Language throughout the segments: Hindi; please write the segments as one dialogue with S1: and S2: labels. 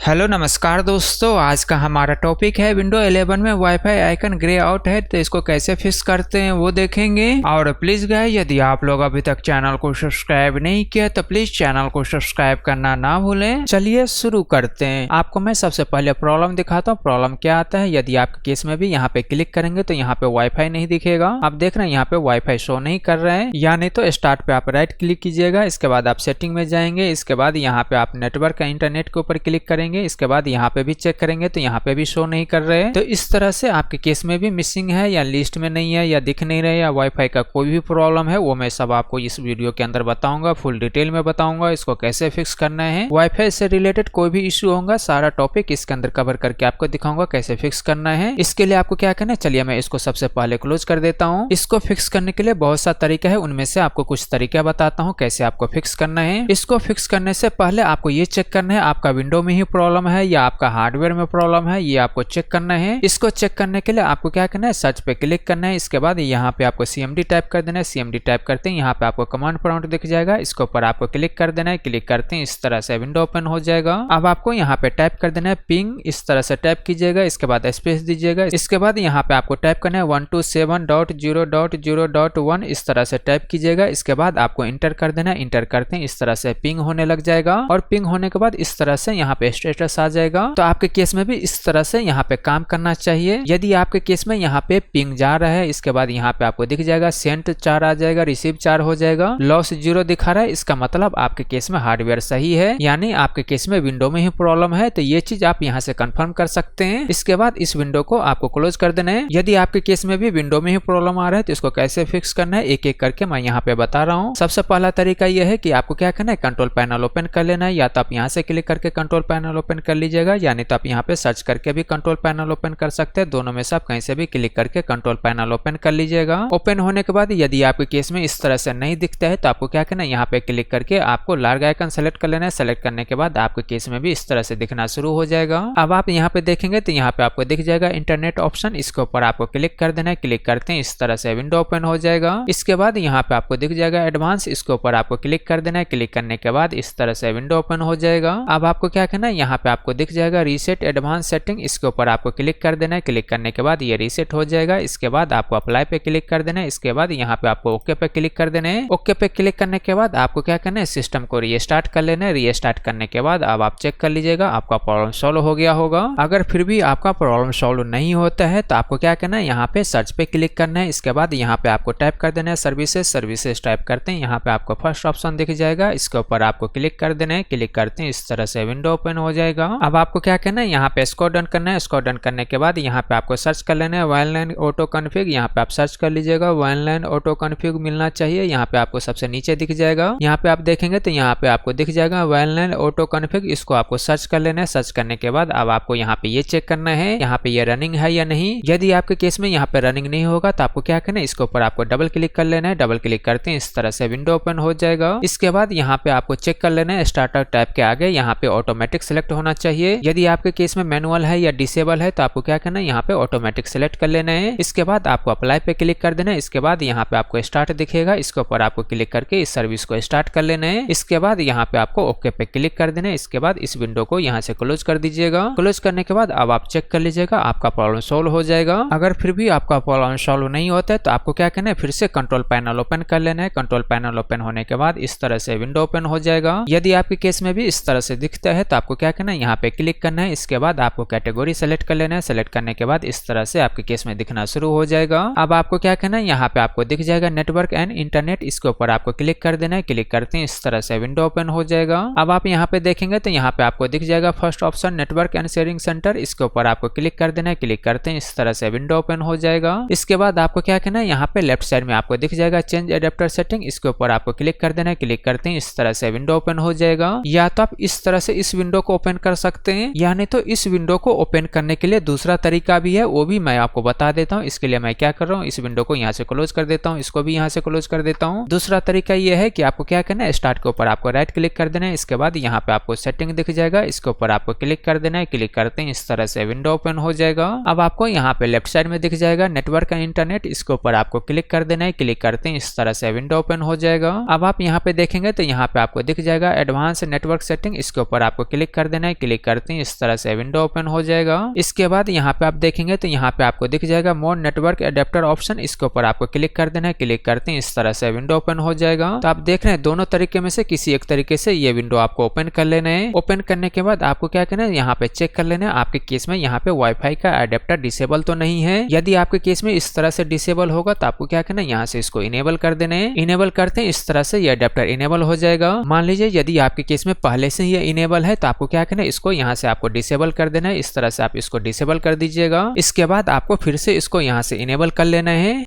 S1: हेलो नमस्कार दोस्तों, आज का हमारा टॉपिक है विंडो 11 में वाईफाई आइकन ग्रे आउट है तो इसको कैसे फिक्स करते हैं वो देखेंगे। और प्लीज गाइस, यदि आप लोग अभी तक चैनल को सब्सक्राइब नहीं किया तो प्लीज चैनल को सब्सक्राइब करना ना भूलें। चलिए शुरू करते हैं। आपको मैं सबसे पहले प्रॉब्लम दिखाता हूँ। प्रॉब्लम क्या आता है, यदि आपके केस में भी यहाँ पे क्लिक करेंगे तो यहाँ पे वाईफाई नहीं दिखेगा। आप देख रहे हैं यहाँ पे वाईफाई शो नहीं कर रहे हैं। या नहीं तो स्टार्ट पे आप राइट क्लिक कीजिएगा, इसके बाद आप सेटिंग में जाएंगे, इसके बाद यहाँ पे आप नेटवर्क इंटरनेट के ऊपर क्लिक करेंगे, इसके बाद यहाँ पे भी चेक करेंगे तो यहाँ पे भी शो नहीं कर रहे हैं। तो इस तरह से आपके केस में भी मिसिंग है या लिस्ट में नहीं है या दिख नहीं रहे या वाईफाई का कोई भी प्रॉब्लम है, वो मैं सब आपको इस वीडियो के अंदर बताऊंगा। फुल डिटेल में बताऊंगा इसको कैसे फिक्स करना है। वाईफाई से रिलेटेड कोई भी इश्यू होगा सारा टॉपिक इसके अंदर कवर करके आपको दिखाऊंगा कैसे फिक्स करना है। इसके लिए आपको क्या करना है, चलिए मैं इसको सबसे पहले क्लोज कर देता हूँ। इसको फिक्स करने के लिए बहुत सा तरीका है, उनमें से आपको कुछ तरीका बताता हूँ कैसे आपको फिक्स करना है। इसको फिक्स करने से पहले आपको ये चेक करना है आपका विंडो में ही प्रॉब्लम है या आपका हार्डवेयर में प्रॉब्लम है, ये आपको चेक करना है। इसको चेक करने के लिए आपको क्या करना है, सर्च पे क्लिक करना है, इसके बाद यहाँ पे आपको CMD टाइप कर देना है। CMD टाइप करते हैं यहाँ पे आपको कमांड प्रॉम्प्ट दिख जाएगा, इसके ऊपर आपको क्लिक कर देना है। क्लिक करते हैं इस तरह से विंडो ओपन हो जाएगा। अब आपको यहाँ पे टाइप कर देना है पिंग, इस तरह से टाइप कीजिएगा, इसके बाद स्पेस दीजिएगा। इसके बाद यहाँ पे आपको टाइप करना है 127.0.0.1 इस तरह से टाइप कीजिएगा। इसके बाद आपको इंटर कर देना है। इंटर करते हैं इस तरह से पिंग होने लग जाएगा और पिंग होने के बाद इस तरह से यहाँ पे स्टेटस आ जाएगा। तो आपके केस में भी इस तरह से यहाँ पे काम करना चाहिए। यदि आपके केस में यहाँ पे पिंग जा रहा है, इसके बाद यहाँ पे आपको दिख जाएगा सेंट 4 आ जाएगा, रिसीव 4 हो जाएगा, लॉस 0 दिखा रहा है, इसका मतलब आपके केस में हार्डवेयर सही है, यानी आपके केस में विंडो में ही प्रॉब्लम है। तो ये चीज आप यहाँ से कंफर्म कर सकते हैं। इसके बाद इस विंडो को आपको क्लोज कर देना है। यदि आपके केस में भी विंडो में ही प्रॉब्लम आ रहा है तो इसको कैसे फिक्स करना है एक एक करके मैं यहाँ पे बता रहा हूँ। सबसे पहला तरीका यह है कि आपको क्या करना है, कंट्रोल पैनल ओपन कर लेना है। या तो आप यहाँ से क्लिक करके कंट्रोल पैनल ओपन कर लीजिएगा, यानी तो आप यहाँ पे सर्च करके भी कंट्रोल पैनल ओपन कर सकते हैं। दोनों में से आप कहीं से भी क्लिक करके कंट्रोल पैनल ओपन कर लीजिएगा। ओपन होने के बाद यदि आपके केस में इस तरह से नहीं दिखता है तो आपको क्या करना है, यहाँ पे क्लिक करके आपको लार्ज आइकन सेलेक्ट कर लेना है। सेलेक्ट करने के बाद आपके केस में भी इस तरह से दिखना शुरू हो जाएगा। अब आप यहाँ पे देखेंगे तो यहाँ पे आपको दिख जाएगा इंटरनेट ऑप्शन, इसके ऊपर आपको क्लिक कर देना है। क्लिक करते हैं इस तरह से विंडो ओपन हो जाएगा। इसके बाद यहाँ पे आपको दिख जाएगा एडवांस, इसके ऊपर आपको क्लिक कर देना है। क्लिक करने के बाद इस तरह से विंडो ओपन हो जाएगा। अब आपको क्या करना है, यहाँ पे आपको दिख जाएगा रीसेट एडवांस सेटिंग, इसके ऊपर आपको क्लिक कर देना है। क्लिक करने के बाद ये रीसेट हो जाएगा। इसके बाद आपको अप्लाई पे क्लिक कर देना है। इसके बाद यहाँ पे आपको ओके पे क्लिक कर देना है। ओके पे क्लिक करने के बाद आपको क्या करना है, सिस्टम को रीस्टार्ट कर लेना है। रीस्टार्ट करने के बाद अब आप चेक कर लीजिएगा आपका प्रॉब्लम सॉल्व हो गया होगा। अगर फिर भी आपका प्रॉब्लम सॉल्व नहीं होता है तो आपको क्या करना है, यहाँ पे सर्च पे क्लिक करना है। इसके बाद यहाँ पे आपको टाइप कर देना है सर्विसेज टाइप करते हैं। यहाँ पे आपको फर्स्ट ऑप्शन दिख जाएगा, इसके ऊपर आपको क्लिक कर देना है। क्लिक करते हैं इस तरह से विंडो ओपन हो जाएगा। अब आपको क्या करना है, यहाँ पे स्क्रॉल डाउन करना है। स्क्रॉल डाउन करने के बाद यहाँ पे आपको सर्च कर लेना है वाइल्डलाइन ऑटो कॉन्फ़िग, यहाँ पे आप सर्च कर लीजिएगा वाइल्डलाइन ऑटो कॉन्फ़िग मिलना चाहिए। यहाँ पे आपको सबसे नीचे दिख जाएगा। यहाँ पे आप देखेंगे तो यहाँ पे आपको दिख जाएगा वाइल्डलाइन ऑटो कॉन्फ़िग, इसको आपको सर्च कर लेना है। सर्च करने के बाद अब आपको यहाँ पे ये चेक करना है यहाँ पे ये रनिंग है या नहीं। यदि आपके केस में यहाँ पे रनिंग नहीं होगा तो आपको क्या करना है, इसके ऊपर आपको डबल क्लिक कर लेना है। डबल क्लिक करते हैं इस तरह से विंडो ओपन हो जाएगा। इसके बाद यहाँ पे आपको चेक कर लेना है स्टार्टर टैब के आगे यहाँ पे ऑटोमेटिक सेलेक्ट होना चाहिए। यदि आपके केस में मैनुअल है या डिसेबल है तो आपको क्या करना है, यहाँ पे ऑटोमेटिक सेलेक्ट कर लेना है। इसके बाद आपको अप्लाई पे क्लिक कर देना है। इसके बाद यहाँ पे आपको स्टार्ट दिखेगा, इसके ऊपर आपको क्लिक करके इस सर्विस को स्टार्ट कर लेना है। इसके बाद यहाँ पे आपको ओके पे क्लिक कर देना है। इसके बाद इस विंडो को यहाँ से क्लोज कर दीजिएगा। क्लोज करने के बाद अब आप चेक कर लीजिएगा आपका प्रॉब्लम सॉल्व हो जाएगा। अगर फिर भी आपका प्रॉब्लम सॉल्व नहीं होता है तो आपको क्या करना है, फिर से कंट्रोल पैनल ओपन कर लेना है। कंट्रोल पैनल ओपन होने के बाद इस तरह से विंडो ओपन हो जाएगा। यदि आपके केस में भी इस तरह से दिखता है तो आपको क्या करना है, यहाँ पे क्लिक करना है। इसके बाद आपको कैटेगरी सेलेक्ट कर लेना है। सेलेक्ट करने के बाद इस तरह से आपके केस में दिखना शुरू हो जाएगा। अब आपको क्या करना है, यहाँ पे आपको दिख जाएगा नेटवर्क एंड इंटरनेट, इसके ऊपर आपको क्लिक कर देना है। क्लिक करते हैं इस तरह से विंडो ओपन हो जाएगा। अब आप यहाँ पे देखेंगे तो यहाँ पे आपको दिख जाएगा first option network and sharing centre, इसके ऊपर आपको क्लिक कर देना है। क्लिक करते हैं इस तरह से विंडो ओपन हो जाएगा। इसके बाद आपको क्या करना है, यहाँ पे लेफ्ट साइड में आपको दिख जाएगा चेंज एडेप्टर सेटिंग, इसके ऊपर आपको क्लिक कर देना है। क्लिक करते हैं इस तरह से विंडो ओपन हो जाएगा। या तो आप इस तरह से इस विंडो को ओपन कर सकते हैं, या नहीं तो इस विंडो को ओपन करने के लिए दूसरा तरीका भी है, वो भी मैं आपको बता देता हूँ। इसके लिए मैं क्या कर रहा हूँ, इस विंडो को यहाँ से क्लोज कर देता हूँ, इसको भी यहाँ से क्लोज कर देता हूँ। दूसरा तरीका ये है कि आपको क्या करना है, स्टार्ट के ऊपर आपको राइट क्लिक कर देना है। इसके बाद यहाँ पे आपको सेटिंग दिख जाएगा, इसके ऊपर आपको क्लिक कर देना है। क्लिक करते हैं इस तरह से विंडो ओपन हो जाएगा। अब आपको यहाँ पे लेफ्ट साइड में दिख जाएगा नेटवर्क एंड इंटरनेट, इसके ऊपर आपको क्लिक कर देना है। क्लिक करते हैं इस तरह से विंडो ओपन हो जाएगा। अब आप यहाँ पे देखेंगे तो यहाँ पे आपको दिख जाएगा एडवांस नेटवर्क सेटिंग, इसके ऊपर आपको क्लिक कर देना है, क्लिक करते हैं इस तरह से विंडो ओपन हो जाएगा। इसके बाद यहाँ पे आप देखेंगे तो यहाँ पे आपको दिख जाएगा मोर नेटवर्क एडेप्टर ऑप्शन, इसके ऊपर आपको क्लिक कर देना है, क्लिक करते हैं इस तरह से विंडो ओपन हो जाएगा। तो आप देख रहे हैं दोनों तरीके में से किसी एक तरीके से ये विंडो आपको ओपन कर लेना है। ओपन करने के बाद आपको क्या करना है, यहाँ पे चेक कर लेना है आपके केस में यहाँ पे वाईफाई का एडेप्टर डिसेबल तो नहीं है। यदि आपके केस में इस तरह से डिसेबल होगा तो आपको क्या करना है, यहाँ से इसको इनेबल कर देना है। इनेबल करते हैं इस तरह से ये एडेप्टर इनेबल हो जाएगा। मान लीजिए यदि आपके केस में पहले से ये इनेबल है तो आपको क्या करना है, इसको यहाँ से आपको डिसेबल कर देना है। इस तरह से आप इसको डिसेबल कर दीजिएगा। इसके बाद आपको फिर से इसको यहाँ से इनेबल कर लेना है।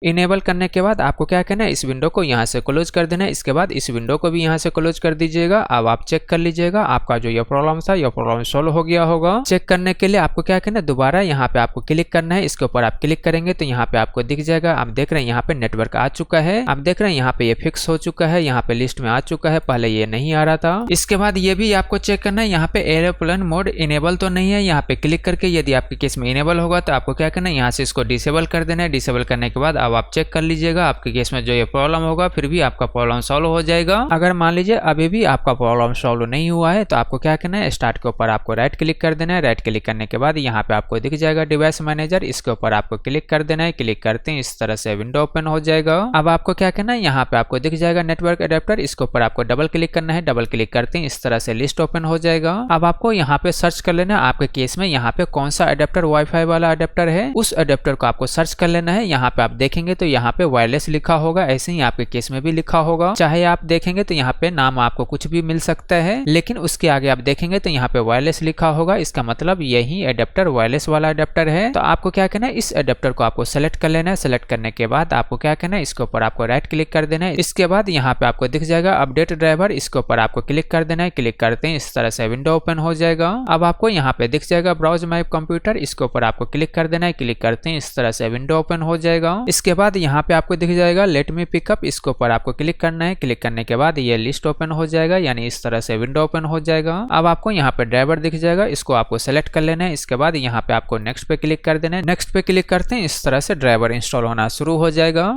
S1: इनेबल करने के बाद आपको क्या करना है, इस विंडो को यहाँ से क्लोज कर देना है। इसके बाद इस विंडो को भी यहाँ से क्लोज कर दीजिएगा। अब आप चेक कर लीजिएगा आपका जो ये प्रॉब्लम था ये प्रॉब्लम सॉल्व हो गया होगा। चेक करने के लिए आपको क्या करना है, दोबारा यहाँ पे आपको क्लिक करना है। इसके ऊपर आप क्लिक करेंगे तो यहाँ पे आपको दिख जाएगा। आप देख रहे हैं यहाँ पे नेटवर्क आ चुका है। आप देख रहे हैं यहाँ पे ये फिक्स हो चुका है, यहाँ पे लिस्ट में आ चुका है, पहले ये नहीं आ रहा था। इसके बाद ये भी आपको चेक करना है, यहाँ पे एरोप्लेन मोड इनेबल तो नहीं है। यहाँ पे क्लिक करके यदि आपके केस में इनेबल होगा तो आपको क्या करना है, यहाँ से इसको डिसेबल कर देना है। डिसेबल करने के बाद अब आप चेक कर लीजिएगा आपके केस में जो ये प्रॉब्लम होगा, फिर भी आपका प्रॉब्लम सॉल्व हो जाएगा। अगर मान लीजिए अभी भी आपका प्रॉब्लम सॉल्व नहीं हुआ है तो आपको क्या करना है, स्टार्ट के ऊपर आपको राइट क्लिक कर देना है। राइट क्लिक करने के बाद यहाँ पे आपको दिख जाएगा डिवाइस मैनेजर, इसके ऊपर आपको क्लिक कर देना है। क्लिक करते हैं इस तरह से विंडो ओपन हो जाएगा। अब आपको क्या करना है, यहाँ पे आपको दिख जाएगा नेटवर्क एडेप्टर, इसके ऊपर आपको डबल क्लिक करना है। डबल क्लिक करते हैं इस तरह से लिस्ट ओपन हो जाएगा। अब आपको यहाँ पे सर्च कर लेना है आपके केस में यहाँ पे कौन सा एडेप्टर वाईफाई वाला एडेप्टर है, उस एडेप्टर को आपको सर्च कर लेना है। यहाँ पे आप देखेंगे तो यहाँ पे वायरलेस लिखा होगा, ऐसे ही आपके केस में भी लिखा होगा। चाहे आप देखेंगे तो यहाँ पे नाम आपको कुछ भी मिल सकता है, लेकिन उसके आगे आप देखेंगे तो यहाँ पे वायरलेस लिखा होगा, इसका मतलब यही एडेप्टर वायरलेस वाला एडेप्टर है। तो आपको क्या करना है, इस एडेप्टर को आपको सेलेक्ट कर लेना है। सेलेक्ट करने के बाद आपको क्या करना है, इसके ऊपर आपको राइट क्लिक कर देना है। इसके बाद यहाँ पे आपको दिख जाएगा अपडेट ड्राइवर, इसके ऊपर आपको क्लिक कर देना है। क्लिक करते हैं इस तरह से विंडो ओपन हो जाएगा। अब आपको यहाँ पे दिख जाएगा ब्राउज माय कंप्यूटर, इसके ऊपर आपको क्लिक कर देना है। क्लिक करते हैं इस तरह से विंडो ओपन हो जाएगा। इसके बाद यहाँ पे आपको दिख जाएगा लेट मी पिकअप, इसके ऊपर आपको क्लिक करना है। क्लिक करने के बाद ये लिस्ट ओपन हो जाएगा, यानी इस तरह से विंडो ओपन हो जाएगा। अब आपको यहाँ पे ड्राइवर दिख जाएगा, इसको आपको सेलेक्ट कर लेना है। इसके बाद यहाँ पे आपको नेक्स्ट पे क्लिक कर देना है। नेक्स्ट पे क्लिक करते हैं इस तरह से ड्राइवर इंस्टॉल होना शुरू हो जाएगा।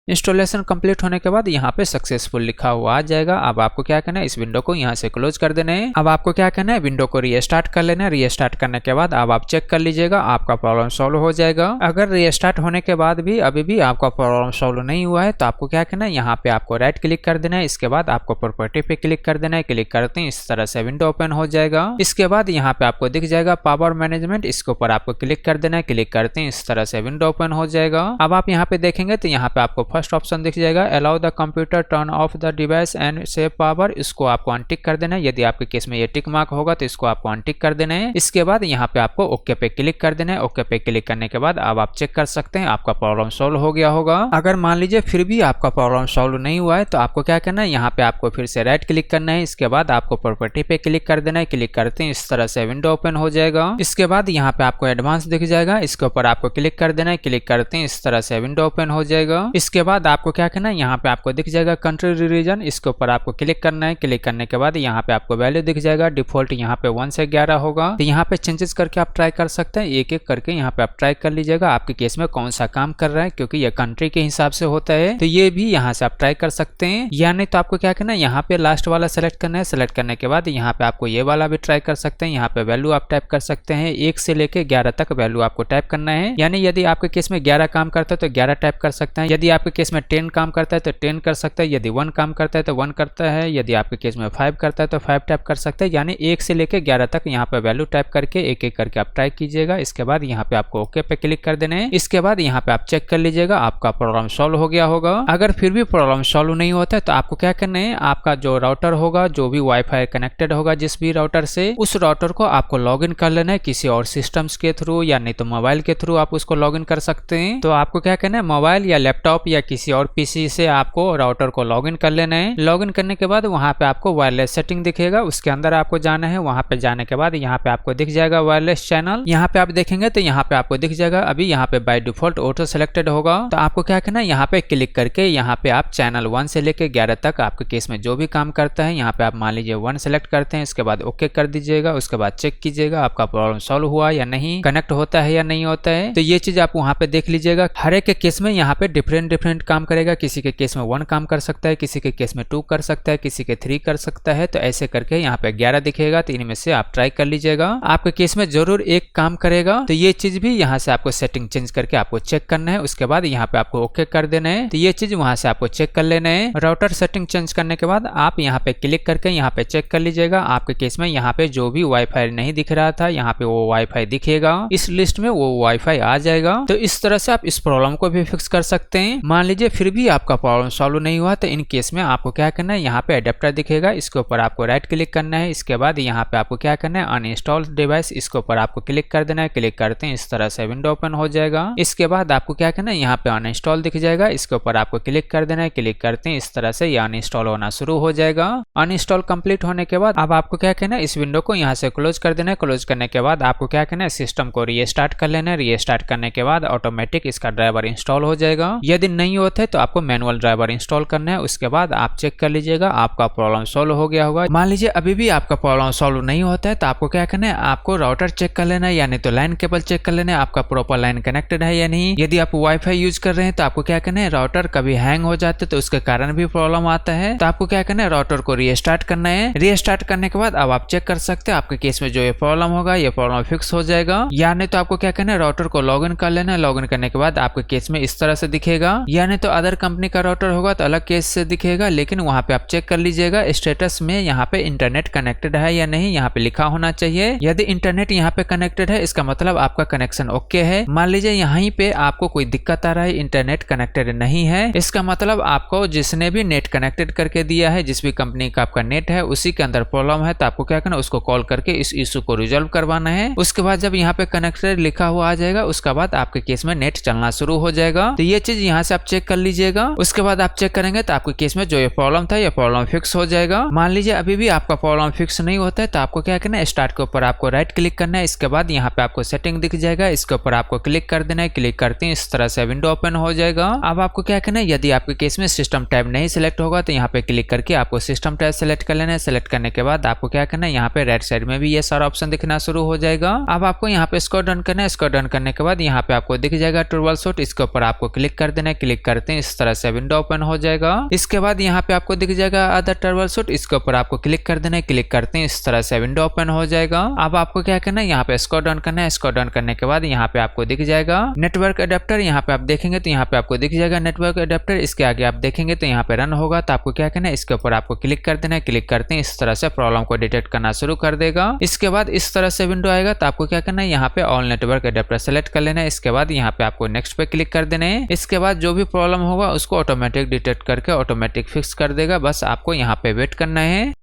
S1: इंस्टॉलेशन कंप्लीट होने के बाद यहाँ पे सक्सेसफुल लिखा हुआ आ जाएगा। अब आपको क्या करना है, इस विंडो को यहाँ से क्लोज कर देना है। अब आपको क्या करना है, विंडो को रीस्टार्ट कर लेना है। रीस्टार्ट करने के बाद अब आप चेक कर लीजिएगा आपका प्रॉब्लम सॉल्व हो जाएगा। अगर रीस्टार्ट होने के बाद भी अभी भी आपका प्रॉब्लम सॉल्व नहीं हुआ है तो आपको क्या करना है, यहाँ पे आपको राइट क्लिक कर देना है। इसके बाद आपको प्रॉपर्टी पे क्लिक कर देना है। क्लिक करते हैं इस तरह से विंडो ओपन हो जाएगा। इसके बाद यहाँ पे आपको दिख जाएगा पावर मैनेजमेंट, इसके ऊपर आपको क्लिक कर देना है। क्लिक करते हैं इस तरह से विंडो ओपन हो जाएगा। अब आप यहाँ पे देखेंगे तो यहाँ पे आपको फर्स्ट ऑप्शन दिख जाएगा allow the computer turn off the device and save power, इसको आपको अनटिक कर देना है। यदि आपके केस में ये टिक मार्क होगा तो इसको आपको अनटिक कर देना है। इसके बाद यहाँ पे आपको ओके पे क्लिक कर देना है। ओके पे क्लिक करने के बाद अब आप चेक कर सकते हैं आपका प्रॉब्लम सॉल्व हो गया होगा। अगर मान लीजिए फिर भी आपका प्रॉब्लम सॉल्व नहीं हुआ है तो आपको क्या करना है, यहाँ पे आपको फिर से राइट क्लिक करना है। इसके बाद आपको प्रॉपर्टी पे क्लिक कर देना है। क्लिक करते हैं इस तरह से विंडो ओपन हो जाएगा। इसके बाद यहाँ पे आपको एडवांस दिख जाएगा, इसके ऊपर आपको क्लिक कर देना है। क्लिक करते हैं इस तरह से विंडो ओपन हो जाएगा। इसके बाद आपको क्या करना है, यहाँ पे आपको दिख जाएगा कंट्री रीजन, इसके ऊपर आपको क्लिक करना है। क्लिक करने के बाद यहाँ पे आपको वैल्यू दिख जाएगा, डिफॉल्ट यहाँ पे 1 से 11 होगा। तो यहाँ पे चेंजेस करके आप ट्राई कर सकते हैं, एक एक करके यहाँ पे आप ट्राई कर लीजिएगा आपके केस में कौन सा काम कर रहा है, क्योंकि ये कंट्री के हिसाब से होता है। तो ये भी यहाँ से आप ट्राई कर सकते हैं, या नहीं तो आपको क्या करना है, यहाँ पे लास्ट वाला सेलेक्ट करना है। सेलेक्ट करने के बाद यहाँ पे आपको ये वाला भी ट्राई कर सकते हैं। यहाँ पे वैल्यू आप टाइप कर सकते हैं, 1 से लेके 11 तक वैल्यू आपको टाइप करना है। यानी यदि आपके केस में 11 काम करता है तो 11 टाइप कर सकते हैं। यदि आपके केस में 10 काम करता है तो 10 कर सकते हैं। यदि 1 काम करता है तो 1 करता है। यदि आपके केस में 5 करता है तो 5 टाइप कर सकते हैं। यानी 1 से लेके 11 तक यहाँ पे वैल्यू टाइप करके एक एक करके आप ट्राई कीजिएगा। इसके बाद यहाँ पे आपको ओके पे क्लिक कर देना है। इसके बाद यहाँ पे आप चेक कर लीजिएगा आपका प्रॉब्लम सॉल्व हो गया होगा। अगर फिर भी प्रॉब्लम सॉल्व नहीं होता है तो आपको क्या करना है, आपका जो राउटर होगा, जो भी वाईफाई कनेक्टेड होगा जिस भी राउटर से, उस राउटर को आपको लॉगिन कर लेना है किसी और सिस्टम्स के थ्रू, या नहीं तो मोबाइल के थ्रू आप उसको लॉगिन कर सकते हैं। तो आपको क्या करना है, मोबाइल या लैपटॉप या किसी और पीसी से आपको राउटर को लॉगिन कर लेना है। लॉगिन करने के बाद वहां पे आपको वायरलेस सेटिंग दिखेगा, उसके अंदर आपको जाना है। वहां पे जाने के बाद यहाँ पे आपको दिख जाएगा वायरलेस चैनल। यहाँ पे आप देखेंगे तो यहाँ पे आपको दिख जाएगा, अभी यहाँ पे बाय डिफॉल्ट ऑटो सेलेक्टेड होगा। तो आपको क्या करना है, यहाँ पे क्लिक करके यहाँ पे आप चैनल 1 से लेके 11 तक आपके केस में जो भी काम करता है, यहाँ पे आप मान लीजिए 1 सेलेक्ट करते हैं। इसके बाद ओके कर दीजिएगा। उसके बाद चेक कीजिएगा आपका प्रॉब्लम सॉल्व हुआ या नहीं, कनेक्ट होता है या नहीं होता है। तो ये चीज आप वहाँ पे देख लीजिएगा। हर एक के केस में यहाँ पे डिफरेंट फिंगरप्रिंट काम करेगा, किसी के केस में 1 काम कर सकता है, किसी के केस में 2 कर सकता है, किसी के 3 कर सकता है। तो ऐसे करके यहाँ पे 11 दिखेगा, तो इनमें से आप ट्राई कर लीजिएगा, आपके केस में जरूर एक काम करेगा। तो ये चीज भी यहाँ से आपको सेटिंग चेंज करके आपको चेक करना है, उसके बाद यहाँ पे आपको ओके कर देना है। तो ये चीज वहां से आपको चेक कर लेना है। राउटर सेटिंग चेंज करने के बाद आप यहाँ पे क्लिक करके यहाँ पे चेक कर लीजिएगा, आपके केस में यहाँ पे जो भी वाईफाई नहीं दिख रहा था यहाँ पे वो वाईफाई दिखेगा, इस लिस्ट में वो वाईफाई आ जाएगा। तो इस तरह से आप इस प्रॉब्लम को भी फिक्स कर सकते हैं। मान लीजिए फिर भी आपका प्रॉब्लम सॉल्व नहीं हुआ, तो इन केस में आपको क्या करना है, यहाँ पे अडेप्टर दिखेगा, इसके ऊपर आपको राइट क्लिक करना है। इसके बाद यहाँ पे आपको क्या करना है, अनइंस्टॉल डिवाइस, इसके ऊपर आपको क्लिक कर देना है। क्लिक करते हैं इस तरह से विंडो ओपन हो जाएगा। इसके बाद आपको क्या करना है, यहाँ पे अनइंस्टॉल दिख जाएगा, इसके ऊपर आपको क्लिक कर देना है। क्लिक करते हैं इस तरह से ये अनइंस्टॉल होना शुरू हो जाएगा। अनइंस्टॉल कंप्लीट होने के बाद अब आपको क्या करना है, इस विंडो को यहाँ से क्लोज कर देना है। क्लोज करने के बाद आपको क्या करना है, सिस्टम को रीस्टार्ट कर लेना है। रीस्टार्ट करने के बाद ऑटोमेटिक इसका ड्राइवर इंस्टॉल हो जाएगा। यदि नहीं होता है तो आपको मैनुअल ड्राइवर इंस्टॉल करना है। उसके बाद आप चेक कर लीजिएगा आपका प्रॉब्लम सॉल्व हो गया होगा। मान लीजिए अभी भी आपका प्रॉब्लम सॉल्व नहीं होता है, तो आपको क्या करना है, आपको राउटर चेक कर लेना है, यानी तो लाइन केबल चेक कर लेना है, आपका प्रॉपर लाइन कनेक्टेड है या नहीं। यदि आप वाईफाई यूज कर रहे हैं तो आपको क्या करना है, राउटर कभी हैंग हो जाते तो उसके कारण भी प्रॉब्लम आता है। तो आपको क्या करना है, राउटर को रीस्टार्ट करना है। रीस्टार्ट करने के बाद अब आप चेक कर सकते हैं आपके केस में जो ये प्रॉब्लम होगा ये प्रॉब्लम फिक्स हो जाएगा। या नहीं तो आपको क्या करना है, राउटर को लॉगिन कर लेना है। लॉगिन करने के बाद आपके केस में इस तरह से दिखेगा। या नहीं तो अदर कंपनी का राउटर होगा तो अलग केस से दिखेगा, लेकिन वहां पे आप चेक कर लीजिएगा स्टेटस में यहाँ पे इंटरनेट कनेक्टेड है या नहीं, यहाँ पे लिखा होना चाहिए। यदि इंटरनेट यहाँ पे कनेक्टेड है इसका मतलब आपका कनेक्शन ओके है। मान लीजिए यहीं पे आपको कोई दिक्कत आ रहा है, इंटरनेट कनेक्टेड नहीं है, इसका मतलब आपको जिसने भी नेट कनेक्टेड करके दिया है, जिस भी कंपनी का आपका नेट है उसी के अंदर प्रॉब्लम है। तो आपको क्या करना है, उसको कॉल करके इस इशू को रिजॉल्व करवाना है। उसके बाद जब यहाँ पे कनेक्टेड लिखा हुआ आ जाएगा उसके बाद आपके केस में नेट चलना शुरू हो जाएगा। तो ये चीज यहाँ से आप चेक कर लीजिएगा। उसके बाद आप चेक करेंगे तो आपके केस में जो ये प्रॉब्लम था ये प्रॉब्लम फिक्स हो जाएगा। मान लीजिए अभी भी आपका प्रॉब्लम फिक्स नहीं होता है तो आपको क्या करना है, स्टार्ट के ऊपर आपको राइट क्लिक करना है। इसके बाद यहाँ पे आपको सेटिंग दिख जाएगा, इसके ऊपर आपको क्लिक कर देना है। क्लिक करते हैं इस तरह से विंडो ओपन हो जाएगा। अब आपको क्या करना है, यदि आपके केस में सिस्टम टैब नहीं सिलेक्ट होगा तो यहाँ पे क्लिक करके आपको सिस्टम टैब सेलेक्ट कर लेना है। सेलेक्ट करने के बाद आपको क्या करना है, यहाँ पे राइट साइड में भी ये सारा ऑप्शन दिखना शुरू हो जाएगा। अब आपको यहाँ पे स्क्रॉल डाउन करना है। स्क्रॉल डाउन करने के बाद यहाँ पे आपको दिख जाएगा ट्रबल शूट, इसके ऊपर आपको क्लिक कर देना है। क्लिक करते हैं इस तरह से विंडो ओपन हो जाएगा। इसके बाद यहाँ पे आपको दिख जाएगा अदर ट्रबल शूट, इसके ऊपर आपको क्लिक कर देना है। क्लिक करते हैं इस तरह से विंडो ओपन हो जाएगा। अब आपको क्या करना है, यहाँ पे स्क्रॉल डाउन करना है। स्क्रॉल डाउन करने के बाद यहाँ पे आपको दिख जाएगा नेटवर्क अडेप्टर। यहाँ पे आप देखेंगे तो यहाँ पे आपको दिख जाएगा नेटवर्क अडेप्टर। इसके आगे आप देखेंगे तो यहाँ पे रन होगा। तो आपको क्या करना है, इसके ऊपर आपको क्लिक कर देना है। क्लिक करते हैं इस तरह से प्रॉब्लम को डिटेक्ट करना शुरू कर देगा। इसके बाद इस तरह से विंडो आएगा तो आपको क्या करना है, यहाँ पे ऑल नेटवर्क अडेप्टर सेलेक्ट कर लेना है। इसके बाद यहाँ पे आपको नेक्स्ट पे क्लिक कर देना है। इसके बाद जो भी प्रॉब्लम होगा उसको ऑटोमेटिक डिटेक्ट करके ऑटोमेटिक फिक्स कर देगा। बस आपको यहाँ पे वेट करना है।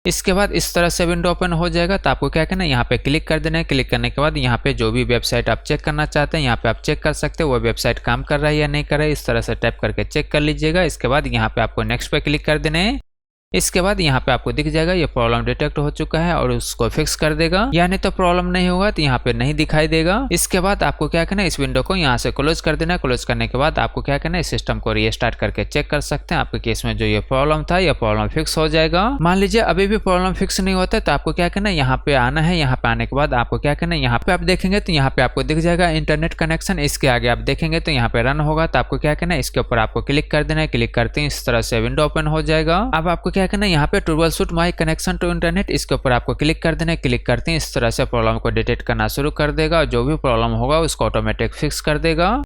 S1: इसके बाद इस तरह से विंडो ओपन हो जाएगा। तो आपको क्या करना है, यहाँ पे क्लिक कर देना है। क्लिक करने के बाद यहाँ पे जो भी वेबसाइट आप चेक करना चाहते हैं यहाँ पे आप चेक कर सकते हैं वो वेबसाइट काम कर रहा है या नहीं कर रहा है। इस तरह से टैप करके चेक कर लीजिएगा। इसके बाद यहाँ पे आपको नेक्स्ट पे क्लिक कर देना है। इसके बाद यहाँ पे आपको दिख जाएगा ये प्रॉब्लम डिटेक्ट हो चुका है और उसको फिक्स कर देगा। या नहीं तो प्रॉब्लम नहीं होगा तो यहाँ पे नहीं दिखाई देगा। इसके बाद आपको क्या करना है, इस विंडो को यहाँ से क्लोज कर देना है। क्लोज करने के बाद आपको क्या करना है, सिस्टम को रीस्टार्ट करके चेक कर सकते हैं आपके केस में जो ये प्रॉब्लम था ये प्रॉब्लम फिक्स हो जाएगा। मान लीजिए अभी भी प्रॉब्लम फिक्स नहीं होता है तो आपको क्या करना है, यहाँ पे आना है। यहाँ पे आने के बाद आपको क्या करना है, यहाँ पे आप देखेंगे तो यहाँ पे आपको दिख जाएगा इंटरनेट कनेक्शन। इसके आगे आप देखेंगे तो यहाँ पे रन होगा। तो आपको क्या करना है, इसके ऊपर आपको क्लिक कर देना है। क्लिक करते हैं इस तरह से विंडो ओपन हो जाएगा। अब आपको क्या करना है, यहाँ पे troubleshoot my connection to internet, इसके ऊपर आपको क्लिक कर देना है। क्लिक करते हैं इस तरह से प्रॉब्लम को डिटेक्ट करना शुरू कर देगा और जो भी प्रॉब्लम होगा उसको ऑटोमेटिक फिक्स कर देगा।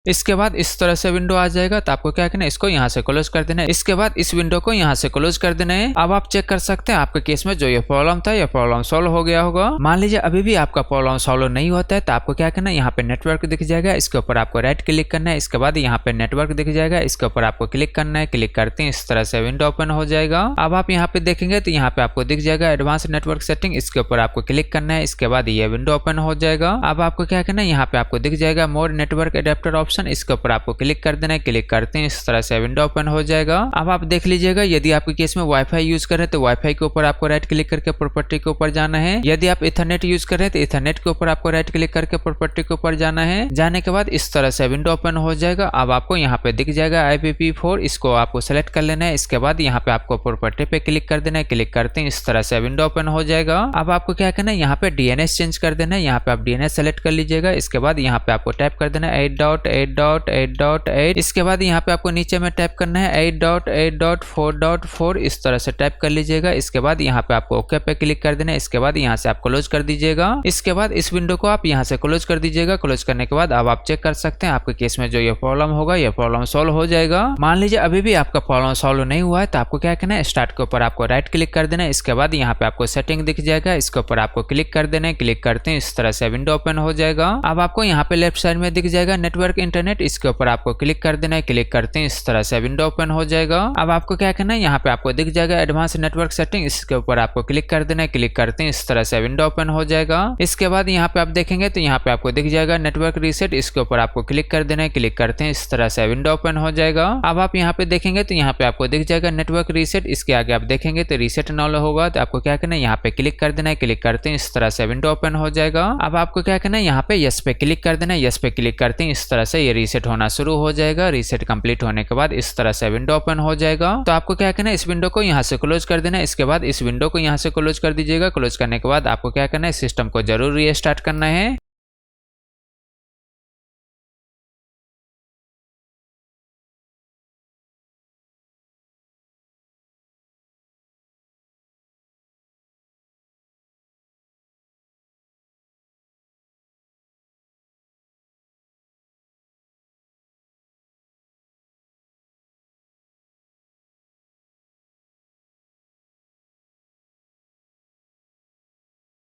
S1: इसके बाद इस तरह से विंडो आ जाएगा। तो आपको क्या करना है, इसको यहाँ से क्लोज कर देना है। इसके बाद इस विंडो को यहाँ से क्लोज कर देना है। अब आप चेक कर सकते हैं आपके केस में जो ये प्रॉब्लम था ये प्रॉब्लम सॉल्व हो गया होगा। मान लीजिए अभी भी आपका प्रॉब्लम सॉल्व नहीं होता है तो आपको क्या करना है, यहाँ पे नेटवर्क दिख जाएगा, इसके ऊपर आपको राइट क्लिक करना है। इसके बाद यहाँ पे नेटवर्क दिख जाएगा, इसके ऊपर आपको क्लिक करना है। क्लिक करते हैं इस तरह से विंडो ओपन हो जाएगा। अब आप यहाँ पे देखेंगे तो यहाँ पे आपको दिख जाएगा एडवांस नेटवर्क सेटिंग, इसके ऊपर आपको क्लिक करना है। इसके बाद ये विंडो ओपन हो जाएगा। अब आपको क्या करना है, यहाँ पे आपको दिख जाएगा मोर नेटवर्क अडेप्टर ऑप्शन, ऑप्शन, इसके ऊपर आपको क्लिक कर देना है। क्लिक करते हैं इस तरह से विंडो ओपन हो जाएगा। अब आप देख लीजिएगा, यदि आपके केस में वाईफाई यूज कर रहे हैं तो वाईफाई के ऊपर आपको राइट क्लिक करके प्रॉपर्टी के ऊपर जाना है। यदि आप इथरनेट यूज कर रहे हैं तो इथरनेट के ऊपर आपको राइट क्लिक करके प्रॉपर्टी के ऊपर जाना है। जाने के बाद इस तरह से विंडो ओपन हो जाएगा। अब आपको यहाँ पे दिख जाएगा IPv4, इसको आपको सेलेक्ट कर लेना है। इसके बाद यहाँ पे आपको प्रॉपर्टी पे क्लिक कर देना है। क्लिक करते हैं इस तरह से विंडो ओपन हो जाएगा। अब आपको क्या करना है, यहाँ पे DNS चेंज कर देना है। यहाँ पे आप DNS सेलेक्ट कर लीजिएगा। इसके बाद यहाँ पे आपको टाइप कर देना है 8.8.8.8। इसके बाद यहाँ पे आपको नीचे में टाइप करना है 8.8.4.4। इस तरह से टाइप कर लीजिएगा। इसके बाद यहाँ पे आपको ओके पे क्लिक कर देना है। इसके बाद यहाँ से आप क्लोज कर दीजिएगा। इसके बाद इस विंडो को आप यहाँ से क्लोज कर दीजिएगा। क्लोज करने के बाद अब आप चेक कर सकते हैं आपके केस में जो ये प्रॉब्लम होगा, ये प्रॉब्लम सॉल्व हो जाएगा। मान लीजिए अभी भी आपका प्रॉब्लम सॉल्व नहीं हुआ है तो आपको क्या करना है, स्टार्ट के ऊपर आपको राइट क्लिक कर देना है। इसके बाद यहाँ पे आपको सेटिंग दिख जाएगा, इसके ऊपर आपको क्लिक कर देना है। क्लिक करते हैं इस तरह से विंडो ओपन हो जाएगा। अब आपको यहाँ पे लेफ्ट साइड में दिख जाएगा नेटवर्क इंटरनेट, इसके ऊपर आपको क्लिक कर देना है। क्लिक करते हैं इस तरह से विंडो ओपन हो जाएगा। अब आपको क्या करना है, यहाँ पे आपको दिख जाएगा एडवांस नेटवर्क सेटिंग, इसके ऊपर आपको क्लिक कर देना है। क्लिक करते हैं इस तरह से विंडो ओपन हो जाएगा। इसके बाद यहाँ पे आप देखेंगे तो यहाँ पे आपको दिख जाएगा नेटवर्क रीसेट, इसके ऊपर आपको क्लिक कर देना है। क्लिक करते हैं इस तरह से विंडो ओपन हो जाएगा। अब आप यहाँ पे देखेंगे तो यहाँ पे आपको दिख जाएगा नेटवर्क रीसेट, इसके आगे आप देखेंगे तो रीसेट नॉल होगा। तो आपको क्या करना है, यहाँ पे क्लिक कर देना है। क्लिक करते हैं इस तरह से विंडो ओपन हो जाएगा। अब आपको क्या करना है, यहाँ पे यस पे क्लिक कर देना है। यस पे क्लिक करते हैं इस तरह से ये रीसेट होना शुरू हो जाएगा। रीसेट कंप्लीट होने के बाद इस तरह से विंडो ओपन हो जाएगा। तो आपको क्या करना है, इस विंडो को यहाँ से क्लोज कर देना है। इसके बाद इस विंडो को यहाँ से क्लोज कर दीजिएगा। क्लोज करने के बाद आपको क्या करना है, सिस्टम को जरूर रीस्टार्ट करना है।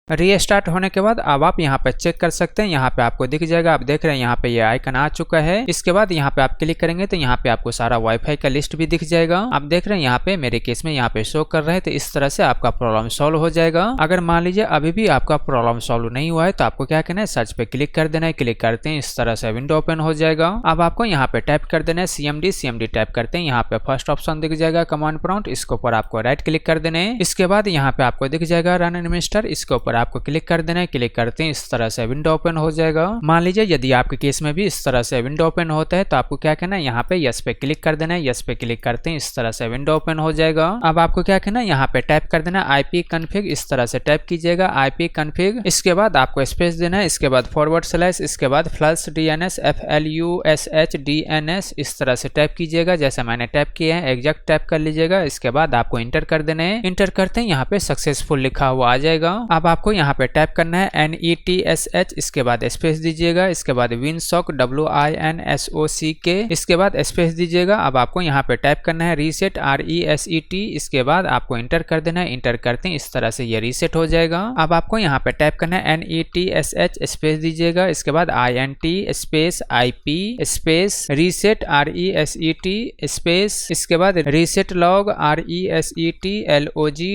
S1: रीस्टार्ट होने के बाद अब आप यहाँ पे चेक कर सकते हैं, यहाँ पे आपको दिख जाएगा, आप देख रहे हैं यहाँ पे ये आइकन आ चुका है। इसके बाद यहाँ पे आप क्लिक करेंगे तो यहाँ पे आपको सारा वाईफाई का लिस्ट भी दिख जाएगा। आप देख रहे हैं यहाँ पे मेरे केस में यहाँ पे शो कर रहे हैं। तो इस तरह से आपका प्रॉब्लम सॉल्व हो जाएगा। अगर मान लीजिए अभी भी आपका प्रॉब्लम सॉल्व नहीं हुआ है तो आपको क्या करना है, सर्च पे क्लिक कर देना है। क्लिक करते हैं इस तरह से विंडो ओपन हो जाएगा। अब आपको यहाँ पे टाइप कर देना है CMD टाइप करते हैं। यहाँ पे फर्स्ट ऑप्शन दिख जाएगा कमांड प्रॉम्प्ट, इसके ऊपर आपको राइट क्लिक कर देना है। इसके बाद यहाँ पे आपको दिख जाएगा रन एडमिनिस्टर, इसके ऊपर आपको क्लिक कर देना है। क्लिक करते हैं इस तरह से विंडो ओपन हो जाएगा। मान लीजिए यदि आपके केस में भी इस तरह से विंडो ओपन होता है तो आपको क्या करना है, यहाँ पे यस पे क्लिक कर देना है। यस पे क्लिक करते हैं इस तरह से विंडो ओपन हो जाएगा। अब आपको क्या करना है, यहाँ पे टाइप कर देना IP config, इस तरह से टाइप कीजिएगा IP config। इसके बाद आपको स्पेस देना है। इसके बाद // इसके बाद flush DNS FLUSH DNS इस तरह से टाइप कीजिएगा जैसे मैंने टाइप किया है, एग्जैक्ट टाइप कर लीजिएगा। इसके बाद आपको इंटर कर देना है। इंटर करते हैं यहाँ पे सक्सेसफुल लिखा हुआ आ जाएगा। अब आपको यहाँ पे टाइप करना है NETSH, इसके बाद स्पेस दीजिएगा। इसके बाद WinSock WINSOCK, इसके बाद स्पेस दीजिएगा। अब आपको यहाँ पे टाइप करना है रीसेट RESET, इसके बाद आपको इंटर कर देना है। इंटर करते हैं इस तरह से ये रीसेट हो जाएगा। अब आपको यहाँ पे टाइप करना है NETSH स्पेस दीजिएगा। इसके बाद INT space IP space reset RESET space, इसके बाद रीसेट लॉग RESET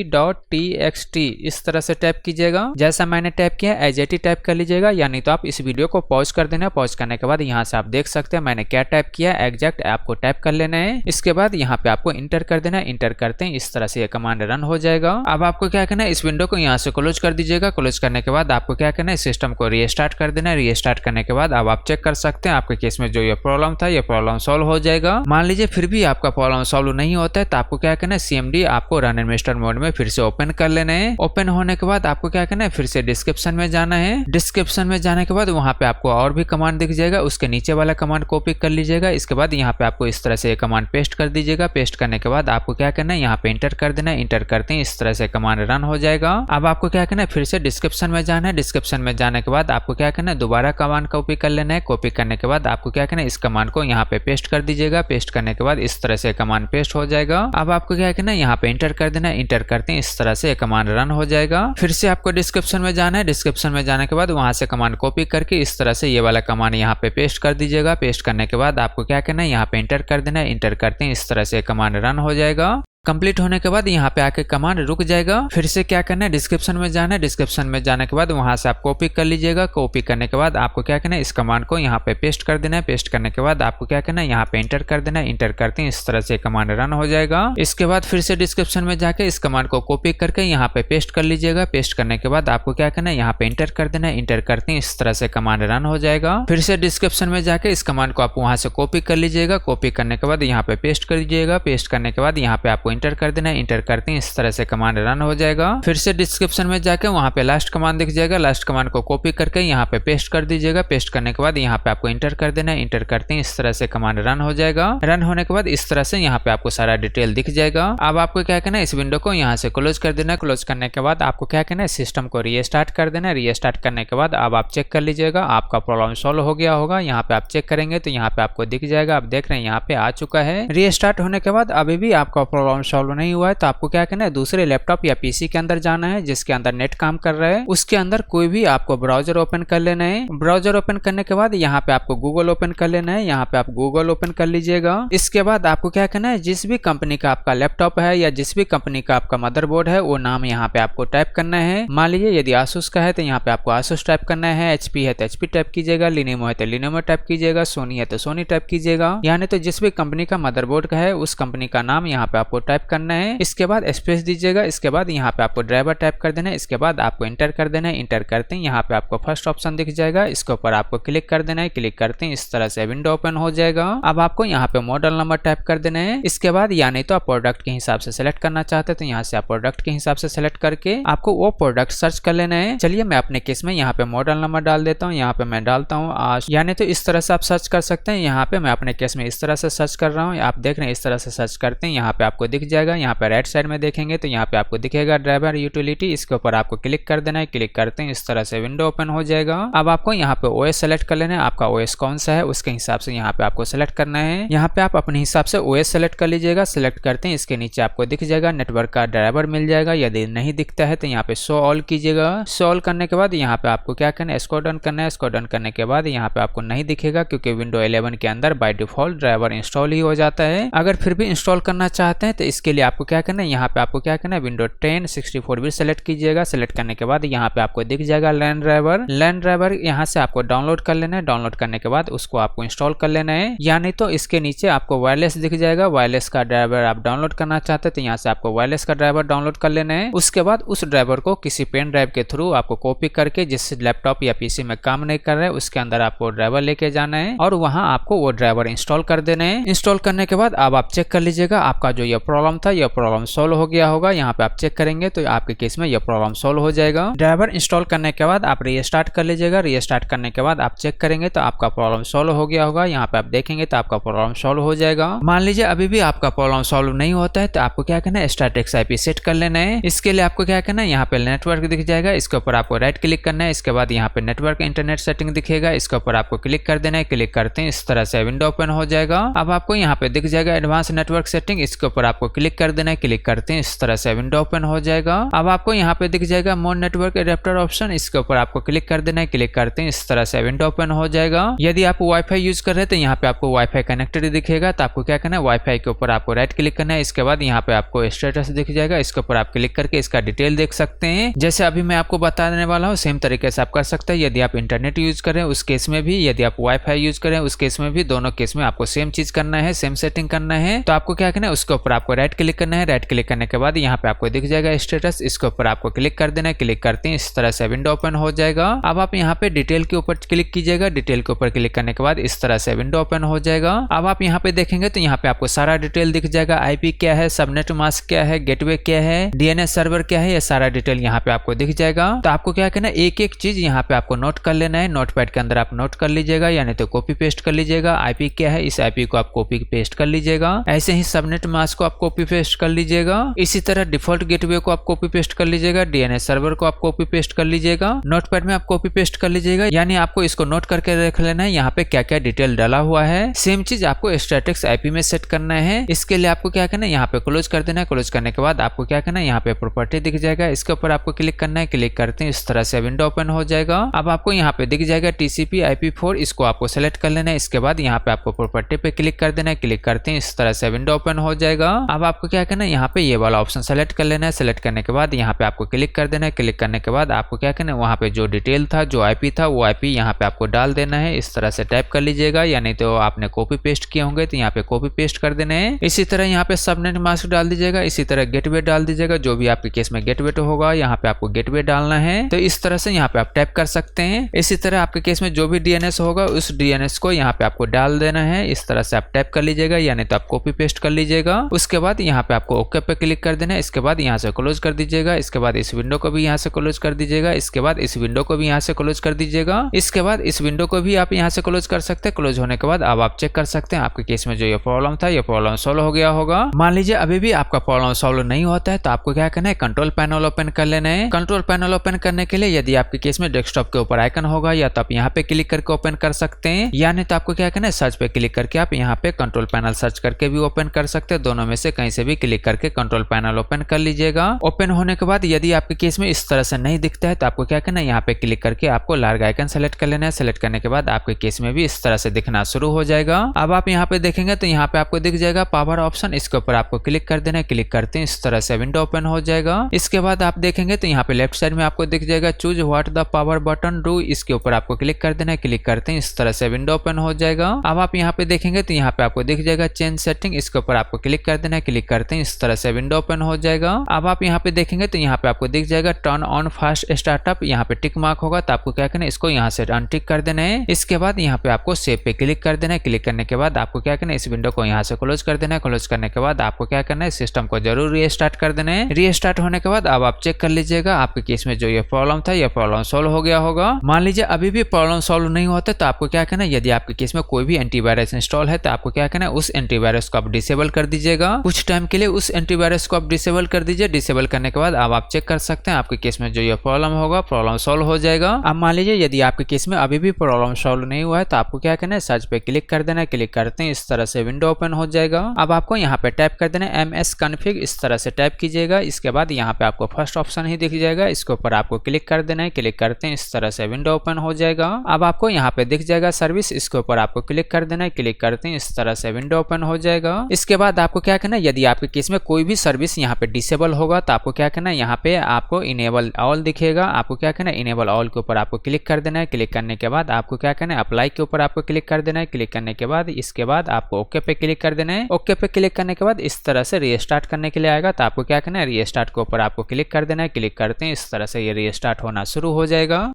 S1: log.txt इस तरह से टाइप कीजिएगा जैसा मैंने टाइप किया। AZT टाइप कर लीजिएगा, यानी तो आप इस वीडियो को पॉज कर देना। पॉज करने के बाद यहाँ से आप देख सकते हैं मैंने क्या टाइप किया, एग्जैक्ट आपको टाइप कर लेना है। इसके बाद यहाँ पे आपको इंटर कर देना है। इंटर करते हैं इस तरह से ये कमांड रन हो जाएगा। अब आपको क्या करना है, इस विंडो को यहाँ से क्लोज कर दीजिएगा। क्लोज करने के बाद आपको क्या करना है, सिस्टम को रीस्टार्ट कर देना है। रीस्टार्ट करने के बाद अब आप चेक कर सकते हैं आपके केस में जो ये प्रॉब्लम था, ये प्रॉब्लम सॉल्व हो जाएगा। मान लीजिए फिर भी आपका प्रॉब्लम सॉल्व नहीं होता है तो आपको क्या करना है, CMD आपको रन एडमिनिस्टर मोड में फिर से ओपन कर लेना है। ओपन होने के बाद आपको क्या करना है, फिर से डिस्क्रिप्शन में जाना है। डिस्क्रिप्शन में जाने के बाद वहां पे आपको और भी कमांड दिख जाएगा, उसके नीचे वाला कमांड कॉपी कर लीजिएगा। इसके बाद यहाँ पे आपको इस तरह से कमांड पेस्ट कर दीजिएगा। पेस्ट करने के बाद आपको क्या करना है, यहाँ पे इंटर कर देना है। इंटर करते हैं इस तरह से कमांड रन हो जाएगा। अब आपको क्या करना है, फिर से डिस्क्रिप्शन में जाना है। डिस्क्रिप्शन में जाने के बाद आपको क्या करना है, दोबारा कमांड कॉपी कर लेना है। कॉपी करने के बाद आपको क्या करना है, इस कमांड को यहाँ पे पेस्ट कर दीजिएगा। पेस्ट करने के बाद इस तरह से कमांड पेस्ट हो जाएगा। अब आपको क्या करना है, यहाँ पे इंटर कर देना है। इंटर करते हैं इस तरह से कमांड रन हो जाएगा। फिर से आपको डिस्क्रिप्शन में जाना है। डिस्क्रिप्शन में जाने के बाद वहां से कमांड कॉपी करके इस तरह से ये वाला कमांड यहाँ पे पेस्ट कर दीजिएगा। पेस्ट करने के बाद आपको क्या करना है, यहाँ पे इंटर कर देना है। इंटर करते हैं इस तरह से कमांड रन हो जाएगा। कंप्लीट होने के बाद यहाँ पे आके कमांड रुक जाएगा। फिर से क्या करना है, डिस्क्रिप्शन में जाना है। डिस्क्रिप्शन में जाने के बाद वहां से आप कॉपी कर लीजिएगा। कॉपी करने के बाद आपको क्या करना है, इस कमांड को यहाँ पे पेस्ट कर देना है। पेस्ट करने के बाद आपको क्या करना है, यहाँ पे इंटर कर देना है। इंटर करते हैं इस तरह से कमांड रन हो जाएगा। इसके बाद फिर से डिस्क्रिप्शन में जाके इस कमांड को कॉपी करके यहाँ पे पेस्ट कर लीजिएगा। पेस्ट करने के बाद आपको क्या करना है, यहाँ पे इंटर कर देना है। इंटर करते हैं इस तरह से कमांड रन हो जाएगा। फिर से डिस्क्रिप्शन में जाके इस कमांड को आप वहां से कॉपी कर लीजिएगा। कॉपी करने के बाद यहाँ पे पेस्ट कर लीजिएगा। पेस्ट करने के बाद यहाँ पे आपको इंटर कर देना है। इंटर करते हैं इस तरह से कमांड रन हो जाएगा। फिर से डिस्क्रिप्शन में जाके वहां पे लास्ट कमांड दिख जाएगा। लास्ट कमांड को कॉपी करके यहाँ पे पेस्ट कर दीजिएगा। पेस्ट करने के बाद यहाँ पे आपको इंटर कर देना है। इंटर करते हैं इस तरह से कमांड रन हो जाएगा। रन होने के बाद इस तरह से यहाँ पे आपको सारा डिटेल दिख जाएगा। अब आपको क्या करना है, इस विंडो को यहाँ से क्लोज कर देना है। क्लोज करने के बाद आपको क्या करना है, सिस्टम को रीस्टार्ट कर देना है। रीस्टार्ट करने के बाद अब आप चेक कर लीजिएगा, आपका प्रॉब्लम सॉल्व हो गया होगा। यहाँ पे आप चेक करेंगे तो यहाँ पे आपको दिख जाएगा। आप देख रहे हैं यहाँ पे आ चुका है। रीस्टार्ट होने के बाद अभी भी आपका प्रॉब्लम सॉल्व नहीं हुआ है तो आपको क्या करना है, दूसरे लैपटॉप या पीसी के अंदर जाना है जिसके अंदर नेट काम कर रहा है। उसके अंदर कोई भी आपको ब्राउजर ओपन कर लेना है। ब्राउजर ओपन करने के बाद यहाँ पे आपको गूगल ओपन कर लेना है। यहाँ पे आप गूगल ओपन कर लीजिएगा। इसके बाद आपको क्या करना है, जिस भी कंपनी का आपका लैपटॉप है या जिस भी कंपनी का आपका मदरबोर्ड है वो नाम यहाँ पे आपको टाइप करना है। मान लीजिए यदि आसूस का है तो यहाँ पे आपको आसूस टाइप करना है। एचपी है तो एचपी टाइप कीजिएगा। लिनोवो है तो लिनोवो टाइप कीजिएगा। सोनी है तो सोनी टाइप कीजिएगा। यानी तो जिस भी कंपनी का मदरबोर्ड का है उस कंपनी का नाम यहाँ पे आपको टाइप करना है। इसके बाद स्पेस दीजिएगा। इसके बाद यहाँ पे आपको ड्राइवर टाइप कर देना है। इसके बाद आपको इंटर कर देना है। इंटर करते हैं यहाँ पे आपको फर्स्ट ऑप्शन दिख जाएगा। इसके ऊपर आपको क्लिक कर देना है। क्लिक करते हैं इस तरह से विंडो ओपन हो जाएगा। अब आपको यहाँ पे मॉडल नंबर टाइप कर देना है। इसके बाद या नहीं तो आप प्रोडक्ट के हिसाब से सेलेक्ट करना चाहते हैं तो यहाँ से आप प्रोडक्ट के हिसाब से सेलेक्ट करके आपको वो प्रोडक्ट सर्च कर लेना है। चलिए मैं अपने केस में यहाँ पे मॉडल नंबर डाल देता हूँ। यहाँ पे मैं डालता हूँ आज, यानी तो इस तरह से आप सर्च कर सकते हैं। यहाँ पे मैं अपने केस में इस तरह से सर्च कर रहा हूँ। आप देख रहे हैं इस तरह से सर्च करते हैं यहाँ पे आपको दिख जाएगा। यहाँ पे राइट साइड में देखेंगे तो यहाँ पे आपको दिखेगा ड्राइवर यूटिलिटी। इसके ऊपर आपको क्लिक कर देना है। क्लिक करते हैं इस तरह से विंडो ओपन हो जाएगा। अब आपको यहाँ पे ओएस सेलेक्ट कर लेना है। आपका ओएस कौन सा है उसके हिसाब से यहाँ पे आपको सेलेक्ट करना है। यहाँ पे आप अपने हिसाब से ओएस सेलेक्ट कर लीजिएगा। सेलेक्ट करते हैं इसके नीचे आपको दिख जाएगा नेटवर्क का ड्राइवर मिल जाएगा। यदि नहीं दिखता है तो यहाँ पे शो ऑल कीजिएगा। शो ऑल करने के बाद यहाँ पे आपको क्या करना है, स्क्रॉल डाउन करना है। स्क्रॉल डाउन करने के बाद यहाँ पे आपको नहीं दिखेगा क्योंकि विंडो 11 के अंदर बाय डिफॉल्ट ड्राइवर इंस्टॉल ही हो जाता है। अगर फिर भी इंस्टॉल करना चाहते हैं तो इसके लिए आपको क्या करना है, यहाँ पे आपको क्या करना है, विंडो 10 64 बिट सेलेक्ट कीजिएगा। सेलेक्ट करने के बाद यहाँ पे आपको दिख जाएगा लैंड ड्राइवर। लैंड ड्राइवर यहाँ से आपको डाउनलोड कर लेना है। डाउनलोड करने के बाद उसको आपको इंस्टॉल कर लेना है। या नहीं तो इसके नीचे आपको वायरलेस दिख जाएगा। वायरलेस का ड्राइवर आप डाउनलोड करना चाहते हैं तो यहाँ से आपको वायरलेस का ड्राइवर डाउनलोड कर लेना है। उसके बाद उस ड्राइवर को किसी पेन ड्राइव के थ्रू आपको कॉपी करके, जिस लैपटॉप या पीसी में काम नहीं कर रहा है उसके अंदर आपको ड्राइवर लेके जाना है और वहां आपको वो ड्राइवर इंस्टॉल कर देना है। इंस्टॉल करने के बाद अब आप चेक कर लीजिएगा आपका जो ये प्रॉब्लम था ये प्रॉब्लम सॉल्व हो गया होगा। यहाँ पे आप चेक करेंगे तो आपके केस में ये प्रॉब्लम सॉल्व हो जाएगा। ड्राइवर इंस्टॉल करने के बाद आप रीस्टार्ट कर लीजिएगा। रीस्टार्ट करने के बाद आप चेक करेंगे तो आपका प्रॉब्लम सॉल्व हो गया होगा। यहाँ पे आप देखेंगे तो आपका प्रॉब्लम सॉल्व हो जाएगा। मान लीजिए अभी भी आपका प्रॉब्लम सॉल्व नहीं होता है तो आपको क्या करना है, स्टैटिक्स आईपी सेट कर लेना है। इसके लिए आपको क्या करना है, यहाँ पे नेटवर्क दिख जाएगा। इसके ऊपर आपको राइट क्लिक करना है। इसके बाद यहाँ पे नेटवर्क इंटरनेट सेटिंग दिखेगा। इसके ऊपर आपको क्लिक कर देना है। क्लिक करते हैं इस तरह से विंडो ओपन हो जाएगा। अब आपको यहाँ पे दिख जाएगा एडवांस नेटवर्क सेटिंग। इसके ऊपर आपको क्लिक कर देना है। क्लिक करते हैं इस तरह से विंडो ओपन हो जाएगा। अब आपको यहाँ पे दिख जाएगा मोर नेटवर्क एडेप्टर ऑप्शन। इसके ऊपर आपको क्लिक कर देना है। क्लिक करते हैं इस तरह से विंडो ओपन हो जाएगा। यदि आप वाईफाई यूज कर रहे हैं तो यहाँ पे आपको वाईफाई कनेक्टेड दिखेगा। तो आपको क्या करना है, वाईफाई के ऊपर आपको राइट क्लिक करना है। इसके बाद यहाँ पे आपको स्टेटस दिख जाएगा। इसके ऊपर आप क्लिक करके इसका डिटेल देख सकते हैं। जैसे अभी मैं आपको बता देने वाला हूँ सेम तरीके से आप कर सकते हैं। यदि आप इंटरनेट यूज करें उस केस में भी, यदि आप वाईफाई यूज करें उस केस में भी, दोनों केस में आपको सेम चीज करना है, सेम सेटिंग करना है। तो आपको क्या करना है, उसके ऊपर आपको राइट क्लिक करना है। राइट क्लिक करने के बाद यहाँ पे आपको दिख जाएगा स्टेटस। इसके ऊपर आपको क्लिक कर देना है। क्लिक करते हैं इस तरह से विंडो ओपन हो जाएगा। अब आप यहाँ पे डिटेल के ऊपर क्लिक कीजिएगा। डिटेल के ऊपर क्लिक करने के बाद इस तरह से विंडो ओपन हो जाएगा। अब आप यहाँ पे देखेंगे तो यहाँ पे आपको सारा डिटेल दिख जाएगा। आईपी क्या है, सबनेट मास्क क्या है, गेटवे क्या है, डीएनएस सर्वर क्या है, ये सारा डिटेल यहाँ पे आपको दिख जाएगा। तो आपको क्या करना है, एक एक चीज यहाँ पे आपको नोट कर लेना है। नोटपैड के अंदर आप नोट कर लीजिएगा, यानी तो कॉपी पेस्ट कर लीजिएगा। आईपी क्या है, इस आईपी को आप कॉपी पेस्ट कर लीजिएगा। ऐसे ही सबनेट मास्क को आप कॉपी पेस्ट कर लीजिएगा। इसी तरह डिफॉल्ट गेटवे को आप कॉपी पेस्ट कर लीजिएगा। डीएनएस सर्वर को आप कॉपी पेस्ट कर लीजिएगा। नोटपैड में आप कॉपी पेस्ट कर लीजिएगा, यानी आपको इसको नोट करके रख लेना है यहाँ पे क्या क्या डिटेल डाला हुआ है। सेम चीज आपको स्टैटिक्स आईपी में सेट करना है। इसके लिए आपको क्या करना है, यहाँ पे क्लोज कर देना है। क्लोज करने के बाद आपको क्या करना है, यहाँ पे प्रॉपर्टी दिख जाएगा। इसके ऊपर आपको क्लिक करना है। क्लिक करते हैं इस तरह से विंडो ओपन हो जाएगा। अब आपको यहाँ पे दिख जाएगा टीसीपी IP4, इसको आपको सेलेक्ट कर लेना है। इसके बाद यहाँ पे आपको प्रॉपर्टी पे क्लिक कर देना है। क्लिक करते हैं इस तरह से विंडो ओपन हो जाएगा। अब आपको क्या करना है, यहाँ पे ये वाला ऑप्शन सेलेक्ट कर लेना है। सेलेक्ट करने के बाद यहाँ पे आपको क्लिक कर देना है। क्लिक करने के बाद आपको क्या करना है, वहाँ पे जो डिटेल था, जो आईपी था, वो आईपी यहाँ पे आपको डाल देना है। इस तरह से टाइप कर लीजिएगा, या नहीं तो आपने कॉपी पेस्ट किए होंगे तो यहाँ पे कॉपी पेस्ट कर देना है। इसी तरह यहाँ पे सबनेट मास्क डाल दीजिएगा। इसी तरह गेटवे डाल दीजिएगा, जो भी आपके केस में गेटवे तो होगा, यहाँ पे आपको गेटवे डालना है। तो इस तरह से यहाँ पे आप टाइप कर सकते हैं। इसी तरह आपके केस में जो भी डीएनएस होगा उस डीएनएस को यहाँ पे आपको डाल देना है। इस तरह से आप टाइप कर लीजिएगा, या नहीं तो आप कॉपी पेस्ट कर लीजिएगा। उसके बाद यहाँ पे आपको ओके पे क्लिक कर देना है। इसके बाद यहाँ से क्लोज कर दीजिएगा। इसके बाद इस विंडो को भी यहाँ से क्लोज कर दीजिएगा। इसके बाद इस विंडो को भी यहाँ से क्लोज कर दीजिएगा। इसके बाद इस विंडो को भी आप यहाँ से क्लोज कर सकते हैं। क्लोज होने के बाद अब आप चेक कर सकते हैं आपके केस में जो ये प्रॉब्लम था, ये प्रॉब्लम सॉल्व हो गया होगा। मान लीजिए अभी भी आपका प्रॉब्लम सॉल्व नहीं होता है तो आपको क्या करना है, कंट्रोल पैनल ओपन कर लेना है। कंट्रोल पैनल ओपन करने के लिए यदि आपके केस में डेस्कटॉप के ऊपर आइकन होगा, या तो आप यहाँ पे क्लिक करके ओपन कर सकते हैं, या नहीं तो आपको क्या करना है, सर्च पे क्लिक करके आप यहाँ पे कंट्रोल पैनल सर्च करके भी ओपन कर सकते हैं। दोनों में से कहीं से भी क्लिक करके कंट्रोल पैनल ओपन कर लीजिएगा। ओपन होने के बाद यदि आपके केस में इस तरह से नहीं दिखता है तो आपको क्या करना है, यहाँ पे क्लिक करके आपको लार्ज आइकन सेलेक्ट कर लेना है। सेलेक्ट करने के बाद आपके केस में भी इस तरह से दिखना शुरू हो जाएगा। अब आप यहाँ पे देखेंगे तो यहाँ पे आपको दिख जाएगा पावर ऑप्शन। इसके ऊपर आपको क्लिक कर देना है। क्लिक करते हैं इस तरह से विंडो ओपन हो जाएगा। इसके बाद आप देखेंगे तो यहाँ पे लेफ्ट साइड में आपको दिख जाएगा choose what the power button do. इसके ऊपर आपको क्लिक कर देना है। क्लिक करते हैं इस तरह से विंडो ओपन हो जाएगा। अब आप यहाँ पे देखेंगे तो यहाँ पे आपको दिख जाएगा चेंज सेटिंग। इसके ऊपर आपको क्लिक कर देना है। क्लिक करते हैं इस तरह से विंडो ओपन हो जाएगा। अब आप यहाँ पे देखेंगे तो यहाँ पे आपको दिख जाएगा टर्न ऑन फास्ट स्टार्टअप। यहाँ पे टिक मार्क होगा तो आपको क्या करना है, इसको यहाँ से अनटिक कर देना है। इसके बाद यहाँ पे आपको सेव पे क्लिक कर देना है। क्लिक करने के बाद आपको क्या करना है, इस विंडो को यहाँ से क्लोज कर देना है। क्लोज करने के बाद आपको क्या करना है, सिस्टम को जरूर रीस्टार्ट कर देना है। रीस्टार्ट होने के बाद अब आप चेक कर लीजिएगा आपके केस में जो ये प्रॉब्लम था, ये प्रॉब्लम सॉल्व हो गया होगा। मान लीजिए अभी भी प्रॉब्लम सॉल्व नहीं होता तो आपको क्या करना है, यदि आपके केस में कोई भी एंटीवायरस इंस्टॉल है तो आपको क्या करना है, उस एंटीवायरस को आप डिसेबल कर दीजिएगा। कुछ टाइम के लिए उस एंटीवायरस को आप डिसेबल कर दीजिए। डिसेबल करने के बाद अब आप चेक कर सकते हैं आपके केस में जो ये प्रॉब्लम होगा, प्रॉब्लम सॉल्व हो जाएगा। अब मान लीजिए यदि आपके केस में अभी भी प्रॉब्लम सॉल्व नहीं हुआ है तो आपको क्या करना है, सर्च पे क्लिक कर देना है। क्लिक करते हैं इस तरह से विंडो ओपन हो जाएगा। अब आपको यहाँ पे टाइप कर देना है ms config। इस तरह से टाइप कीजिएगा। इसके बाद यहाँ पे आपको फर्स्ट ऑप्शन ही दिख जाएगा, इसके ऊपर आपको क्लिक कर देना है। क्लिक करते हैं इस तरह से विंडो ओपन हो जाएगा। अब आपको यहाँ पे दिख जाएगा सर्विस, इसके ऊपर आपको क्लिक कर देना है। क्लिक करते हैं इस तरह से विंडो ओपन हो जाएगा। इसके बाद आपको क्या करना है, यदि आपके केस में कोई भी सर्विस यहाँ पे डिसेबल होगा तो आपको क्या करना है, यहाँ पे आपको इनेबल ऑल दिखेगा। आपको क्या करना है, इनेबल ऑल के ऊपर आपको क्लिक कर देना है। क्लिक करने के बाद आपको क्या करना है, अप्लाई के ऊपर आपको क्लिक कर देना है। क्लिक करने के बाद इसके बाद आपको ओके पे क्लिक कर देना है। ओके पे क्लिक करने के बाद इस तरह से रीस्टार्ट करने के लिए आएगा तो आपको क्या करना है, रीस्टार्ट के ऊपर आपको क्लिक कर देना है। क्लिक करते हैं इस तरह से ये रीस्टार्ट होना शुरू हो जाएगा।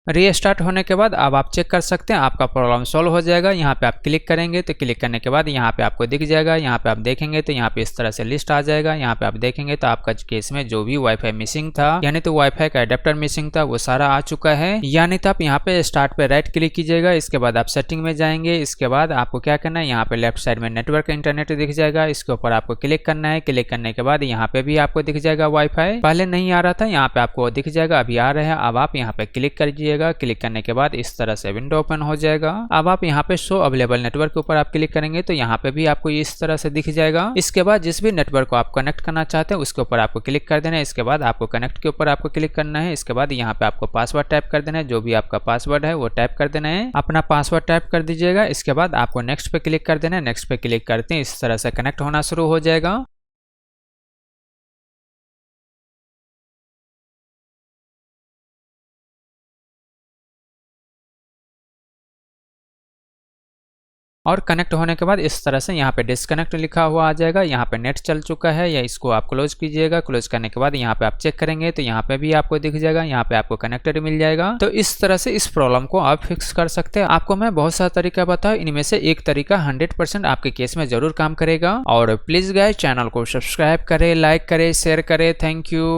S1: रीस्टार्ट होने के बाद अब आप चेक कर सकते हैं आपका प्रॉब्लम सॉल्व हो जाएगा। यहाँ पे आप क्लिक करेंगे तो क्लिक करने के बाद यहाँ पे आपको दिख जाएगा। यहाँ पे आप देखेंगे तो यहाँ पे इस तरह से लिस्ट आ जाएगा। यहाँ पे आप देखेंगे तो आपका केस में जो भी वाईफाई मिसिंग था, यानी तो वाईफाई का एडेप्टर मिसिंग था, वो सारा आ चुका है। यानी तो आप यहाँ पे स्टार्ट पे राइट क्लिक कीजिएगा। इसके बाद आप सेटिंग में जाएंगे। इसके बाद आपको क्या करना है, यहाँ पे लेफ्ट साइड में नेटवर्क इंटरनेट दिख जाएगा, इसके ऊपर आपको क्लिक करना है। क्लिक करने के बाद यहाँ पे भी आपको दिख जाएगा वाईफाई, पहले नहीं आ रहा था, यहाँ पे आपको दिख जाएगा, अभी आ रहा है। अब आप यहाँ पे क्लिक करिएगा। क्लिक करने के बाद इस तरह से विंडो ओपन हो जाएगा। अब आप यहाँ पे शो अवेलेबल नेटवर्क के ऊपर आप क्लिक करेंगे तो यहाँ पे भी आपको इस तरह से दिख जाएगा। इसके बाद जिस भी नेटवर्क को आप कनेक्ट करना चाहते हैं उसके ऊपर आपको क्लिक कर देना है। इसके बाद आपको कनेक्ट के ऊपर आपको क्लिक करना है। इसके बाद यहाँ पे आपको पासवर्ड टाइप कर देना है, जो भी आपका पासवर्ड है वो टाइप कर देना है। अपना पासवर्ड टाइप कर दीजिएगा। इसके बाद आपको नेक्स्ट पे क्लिक कर देना है। नेक्स्ट पे क्लिक करते हैं इस तरह से कनेक्ट होना शुरू हो जाएगा। और कनेक्ट होने के बाद इस तरह से यहाँ पे डिस्कनेक्ट लिखा हुआ आ जाएगा। यहाँ पे नेट चल चुका है, या इसको आप क्लोज कीजिएगा। क्लोज करने के बाद यहाँ पे आप चेक करेंगे तो यहाँ पे भी आपको दिख जाएगा, यहाँ पे आपको कनेक्टेड मिल जाएगा। तो इस तरह से इस प्रॉब्लम को आप फिक्स कर सकते हैं। आपको मैं बहुत सारा तरीका बताऊँ, इनमें से एक तरीका 100% आपके केस में जरूर काम करेगा। और प्लीज गाइस चैनल को सब्सक्राइब करें, लाइक करें, शेयर करें। Thank you.